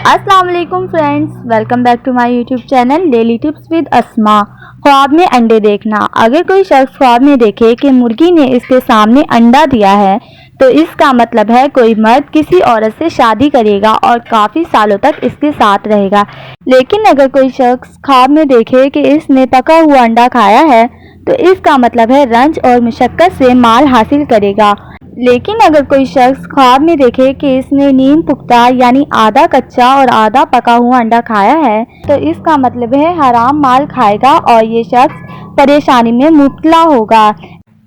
अस्सलाम वालेकुम friends, welcome back to my YouTube channel daily tips with Asma. ख्वाब में अंडे देखना। अगर कोई शख्स ख्वाब में देखे कि मुर्गी ने इसके सामने अंडा दिया है तो इसका मतलब है कोई मर्द किसी औरत से शादी करेगा और काफ़ी सालों तक इसके साथ रहेगा। लेकिन अगर कोई शख्स ख्वाब में देखे कि इसने पका हुआ अंडा खाया है तो इसका मतलब है रंज और मुशक्कत से माल हासिल करेगा। लेकिन अगर कोई शख्स ख्वाब में देखे कि इसने नीम पुख्ता यानी आधा कच्चा और आधा पका हुआ अंडा खाया है तो इसका मतलब है हराम माल खाएगा और ये शख्स परेशानी में मुब्तला होगा।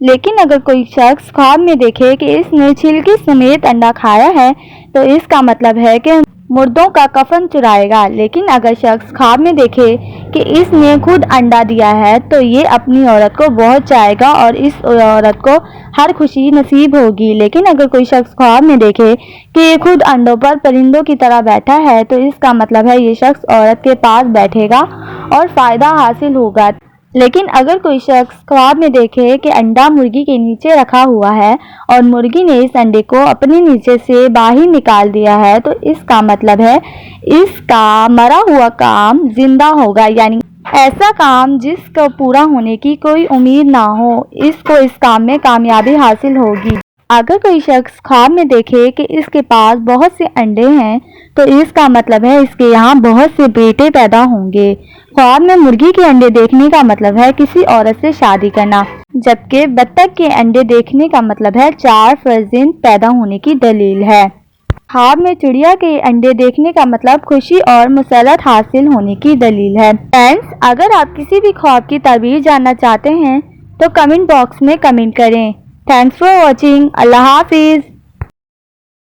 लेकिन अगर कोई शख्स ख्वाब में देखे कि इसने छिलके समेत अंडा खाया है तो इसका मतलब है कि मुर्दों का कफन चुराएगा। लेकिन अगर शख्स ख्वाब में देखे कि इसने खुद अंडा दिया है तो ये अपनी औरत को बहुत चाहेगा और इस औरत को हर खुशी नसीब होगी। लेकिन अगर कोई शख्स ख्वाब में देखे कि ये खुद अंडों पर परिंदों की तरह बैठा है तो इसका मतलब है ये शख्स औरत के पास बैठेगा और फ़ायदा हासिल होगा। लेकिन अगर कोई शख्स ख्वाब में देखे कि अंडा मुर्गी के नीचे रखा हुआ है और मुर्गी ने इस अंडे को अपने नीचे से बाहर निकाल दिया है तो इसका मतलब है इसका मरा हुआ काम जिंदा होगा, यानी ऐसा काम जिसको पूरा होने की कोई उम्मीद ना हो, इसको इस काम में कामयाबी हासिल होगी। अगर कोई शख्स ख्वाब में देखे कि इसके पास बहुत से अंडे हैं तो इसका मतलब है इसके यहाँ बहुत से बेटे पैदा होंगे। ख्वाब में मुर्गी के अंडे देखने का मतलब है किसी औरत से शादी करना, जबकि बत्तख के अंडे देखने का मतलब है 4 फर्जंद पैदा होने की दलील है। ख्वाब में चिड़िया के अंडे देखने का मतलब खुशी और मसरत हासिल होने की दलील है। फ्रेंड्स, अगर आप किसी भी ख्वाब की ताबीर जानना चाहते हैं तो कमेंट बॉक्स में कमेंट करें। Thanks for watching. अल्लाह हाफिज़।